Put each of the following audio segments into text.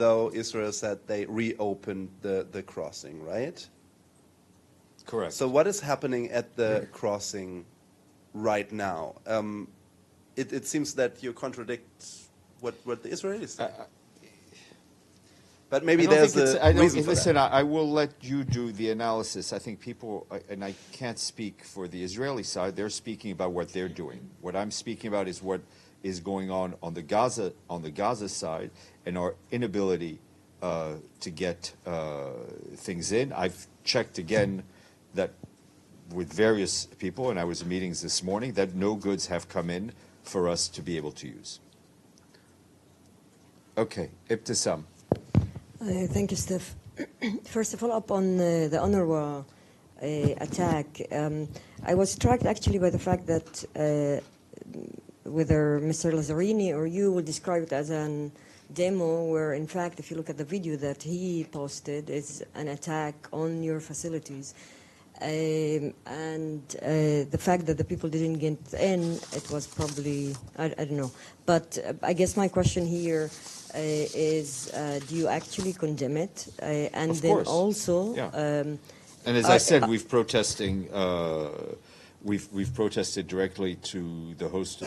though Israel said they reopened the crossing, right? Correct. So what is happening at the crossing right now? It seems that you contradict what the Israelis say. But maybe there's a reason for listen, that. I will let you do the analysis. I think people, and I can't speak for the Israeli side, they're speaking about what they're doing. What I'm speaking about is what is going on the Gaza side, and our inability to get things in. I've checked again that with various people, and I was in meetings this morning, that no goods have come in for us to be able to use. Okay, Ibtisam. Thank you, Steph. First, to follow up on the UNRWA attack, I was struck actually by the fact that whether Mr. Lazzarini or you will describe it as a demo where, in fact, if you look at the video that he posted, it's an attack on your facilities. And the fact that the people didn't get in, it was probably, I don't know. But I guess my question here is, do you actually condemn it? And Of then course. also... Yeah. And as I said, we've protested directly to the host,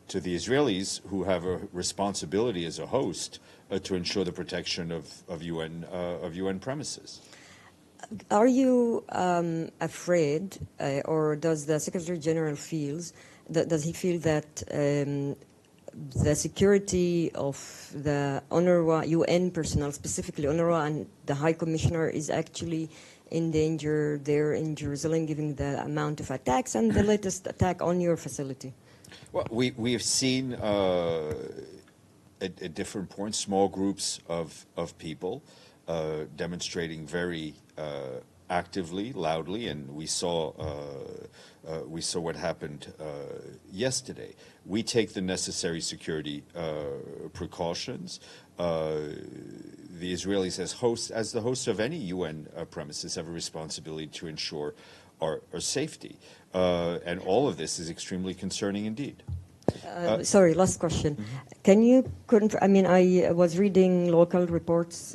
to the Israelis, who have a responsibility as a host to ensure the protection of UN premises. Are you afraid, or does the Secretary General does he feel that the security of the UNRWA UN personnel, specifically UNRWA and the High Commissioner, is actually in danger there in Jerusalem, given the amount of attacks and the latest attack on your facility? Well, we have seen at different points small groups of people demonstrating very actively, loudly, and we saw what happened yesterday. We take the necessary security precautions. The Israelis, as the hosts of any UN premises, have a responsibility to ensure our safety, and all of this is extremely concerning indeed. Sorry, last question. Can you confirm? I mean, I was reading local reports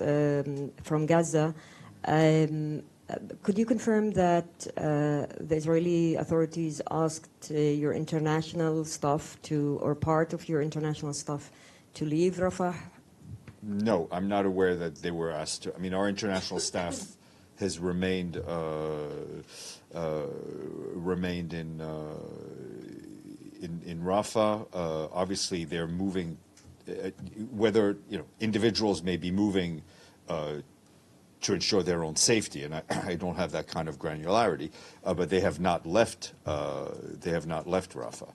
from Gaza. Could you confirm that the Israeli authorities asked your international staff or part of your international staff to leave Rafah? No, I'm not aware that they were asked to. I mean, our international staff has remained in Rafah. Obviously, they're moving. Whether individuals may be moving to ensure their own safety, and I don't have that kind of granularity, but they have not left. They have not left Rafah.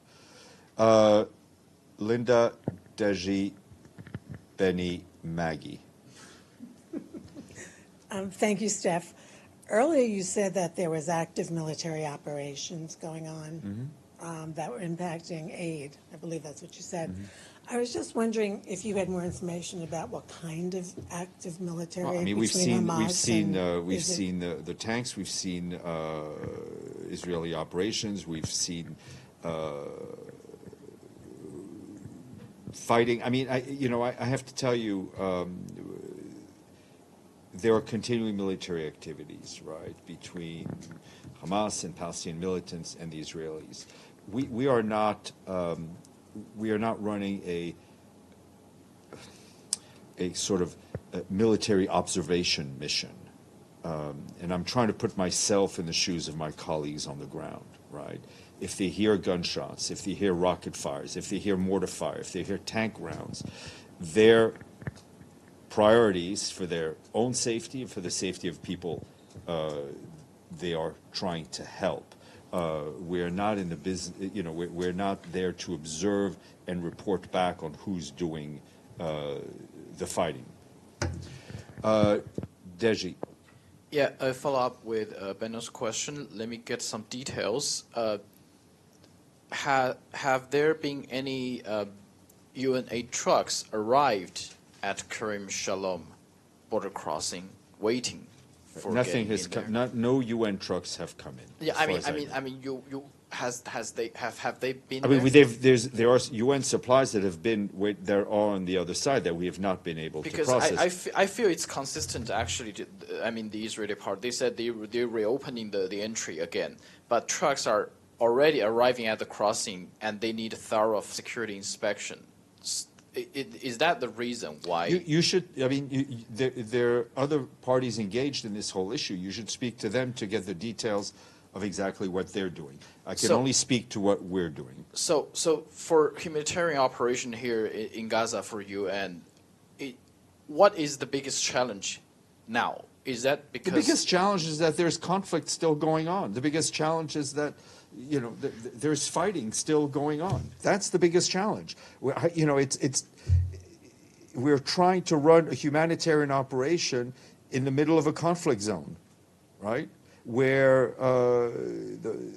Linda, Deji, Benny, Maggie. Thank you, Steph. Earlier, you said that there was active military operations going on that were impacting aid. I believe that's what you said. I was just wondering if you had more information about what kind of active military. Well, I mean, we've seen the tanks. We've seen Israeli operations. We've seen fighting. I mean, I have to tell you, there are continuing military activities, right, between Hamas and Palestinian militants and the Israelis. We are not running a sort of military observation mission, and I'm trying to put myself in the shoes of my colleagues on the ground, right? If they hear gunshots, if they hear rocket fires, if they hear mortar fire, if they hear tank rounds, their priorities for their own safety and for the safety of people they are trying to help. We're not in the business, we're not there to observe and report back on who's doing the fighting. Deji. Yeah, a follow-up with Benno's question. Let me get some details. Have there been any UNA trucks arrived at Karim Shalom border crossing, waiting for Nothing has come. No UN trucks have come in. Yeah, I mean, have they been? I mean, there? there are UN supplies that have been there are on the other side that we have not been able to Because process. I feel it's consistent actually. I mean, the Israeli part, they said they're reopening the entry again, but trucks are already arriving at the crossing and they need a thorough security inspection. Is that the reason why? You should. I mean, there are other parties engaged in this whole issue. You should speak to them to get the details of exactly what they're doing. I can only speak to what we're doing. So for humanitarian operation here in Gaza for UN, what is the biggest challenge now? Is that because the biggest challenge is that there's conflict still going on? The biggest challenge is that, you know, there's fighting still going on. That's the biggest challenge. You know, we're trying to run a humanitarian operation in the middle of a conflict zone, right? Where the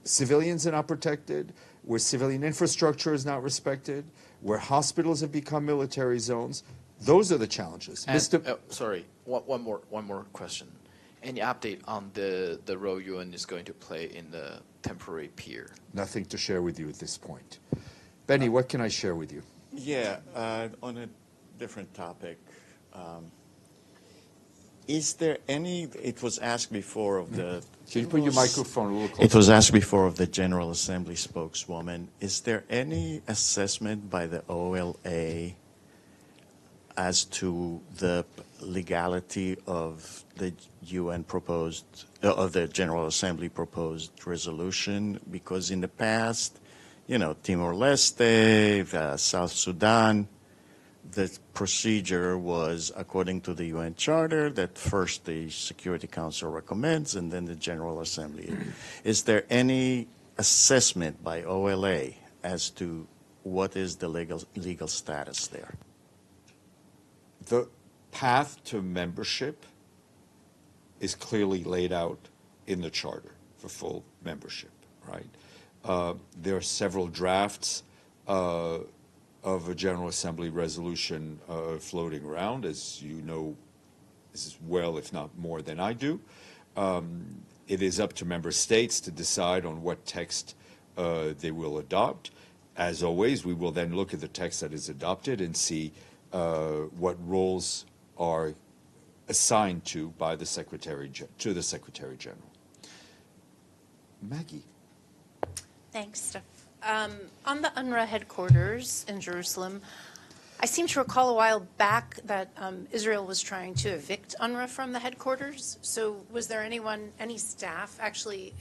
civilians are not protected, where civilian infrastructure is not respected, where hospitals have become military zones. Those are the challenges. Sorry, one more question. Any update on the role UN is going to play in the temporary pier? Nothing to share with you at this point. Benny, what can I share with you? Yeah, on a different topic. Is there any, it was asked before of the... Can you put your microphone a little closer? It was asked before of the General Assembly spokeswoman. Is there any assessment by the OLA as to the legality of the UN proposed, of the General Assembly proposed resolution? Because in the past, you know, Timor-Leste, South Sudan, the procedure was according to the UN Charter that first the Security Council recommends and then the General Assembly. Is there any assessment by OLA as to what is the legal status there? The path to membership is clearly laid out in the Charter for full membership, right? There are several drafts of a General Assembly resolution floating around, as you know as well, if not more than I do. It is up to member states to decide on what text they will adopt. As always, we will then look at the text that is adopted and see what roles are assigned to by the Secretary General. Maggie. Thanks, Steph. On the UNRWA headquarters in Jerusalem, I seem to recall a while back that Israel was trying to evict UNRWA from the headquarters. So was there any staff actually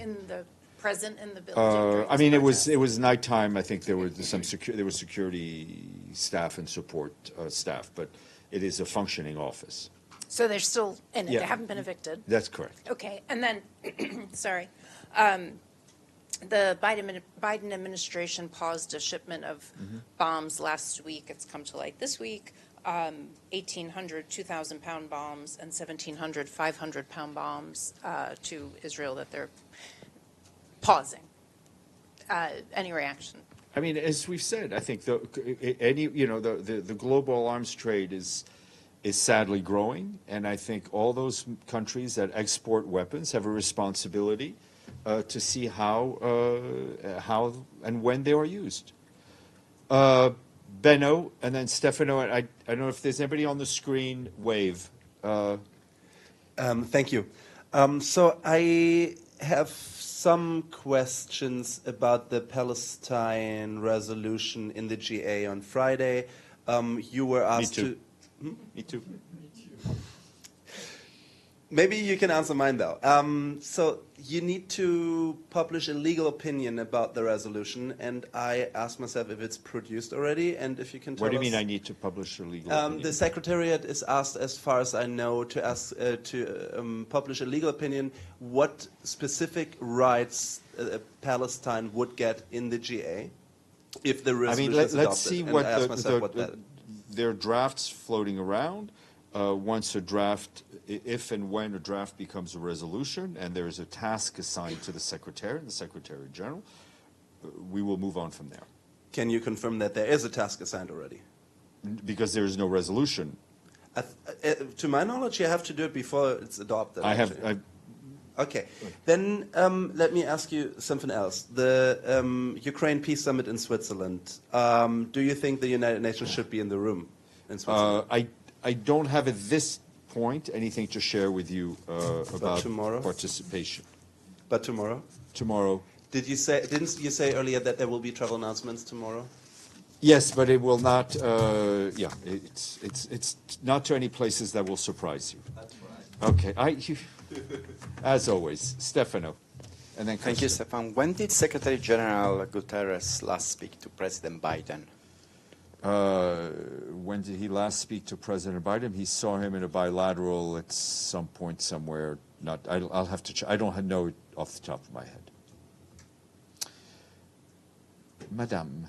present in the building? I mean, it was nighttime. I think there was security staff and support staff, but it is a functioning office. So they're still in it. Yeah. They haven't been evicted. That's correct. Okay, and then, sorry, the Biden administration paused a shipment of bombs last week. It's come to light this week. 1,800 2,000-pound bombs and 1,700 500-pound bombs to Israel that they're pausing. Any reaction? I mean, as we've said, I think the global arms trade is sadly growing, and I think all those countries that export weapons have a responsibility to see how and when they are used. Benno, and then Stefano. I don't know if there's anybody on the screen. Wave. Thank you. So I have some questions about the Palestine resolution in the GA on Friday. You were asked Me too. Me too. Maybe you can answer mine, though. So you need to publish a legal opinion about the resolution, and I asked myself if it's produced already, and if you can tell us... What do you mean I need to publish a legal opinion? The Secretariat is asked, as far as I know, to publish a legal opinion what specific rights Palestine would get in the GA if the resolution is adopted. Let's see And what I asked myself there are drafts floating around. Once a draft, if and when a draft becomes a resolution, and there is a task assigned to the Secretary and the Secretary General, we will move on from there. Can you confirm that there is a task assigned already? Because there is no resolution. To my knowledge, you have to do it before it's adopted. Okay. Then let me ask you something else. The Ukraine Peace Summit in Switzerland. Do you think the United Nations should be in the room in Switzerland? I don't have at this point anything to share with you about tomorrow? participation. But tomorrow? Tomorrow. Didn't you say earlier that there will be travel announcements tomorrow? Yes, but it will not. Yeah, it's not to any places that will surprise you. That's right. Okay, as always, Stefano, and then Thank you, Christian. Stefan. When did Secretary General Guterres last speak to President Biden? When did he last speak to President Biden? He saw him in a bilateral at some point somewhere. Not. I'll have to check. I don't know it off the top of my head. Madame.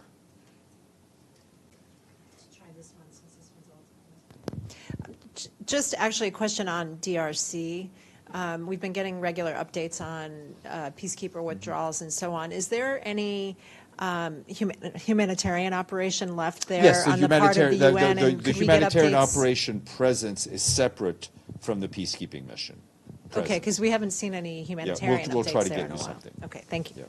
Just actually a question on DRC. We've been getting regular updates on peacekeeper withdrawals and so on. Is there any humanitarian operation left there Yes, on the part of the UN? And the could we get humanitarian updates? operation presence is separate from the peacekeeping mission. Okay, presence. because we haven't seen any humanitarian we'll updates try to there get in a you while. something. Okay, thank you.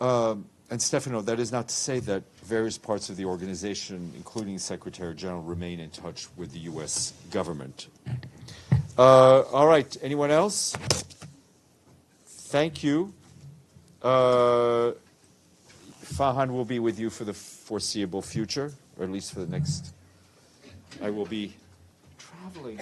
Yeah. And Stefano, that is not to say that various parts of the organization, including Secretary General, remain in touch with the U.S. government. All right, anyone else? Thank you. Fahan will be with you for the foreseeable future, or at least for the next. I will be traveling.